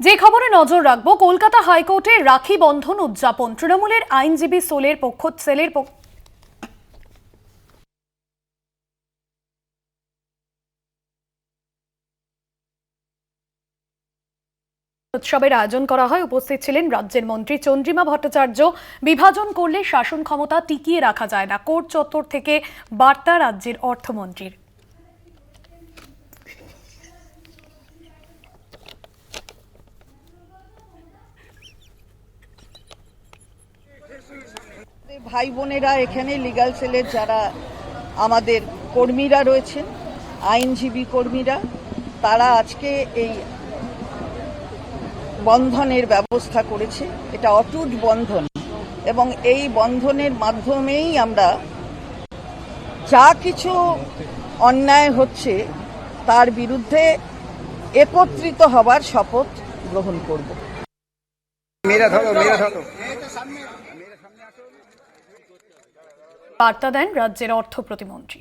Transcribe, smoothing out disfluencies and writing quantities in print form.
যে খবরে নজর রাখবো, কলকাতা হাইকোর্টে রাখি বন্ধন উদযাপন। তৃণমূলের আইনজীবী সেলের পক্ষ উৎসবের আয়োজন করা হয়। উপস্থিত ছিলেন রাজ্যের মন্ত্রী চন্দ্রিমা ভট্টাচার্য। বিভাজন করলে শাসন ক্ষমতা টিকিয়ে রাখা যায় না, কোর্ট চত্বর থেকে বার্তা রাজ্যের অর্থমন্ত্রীর। ভাই বোনেরা এখানে লিগ্যাল সেলের যারা আমাদের কর্মীরা রয়েছেন, আইনজীবী কর্মীরা, তারা আজকে এই বন্ধনের ব্যবস্থা করেছে। এটা অটুট বন্ধন এবং এই বন্ধনের মাধ্যমেই আমরা যা কিছু অন্যায় হচ্ছে তার বিরুদ্ধে একত্রিত হবার শপথ গ্রহণ করব। বার্তা দেন রাজ্যের অর্থ প্রতিমন্ত্রী।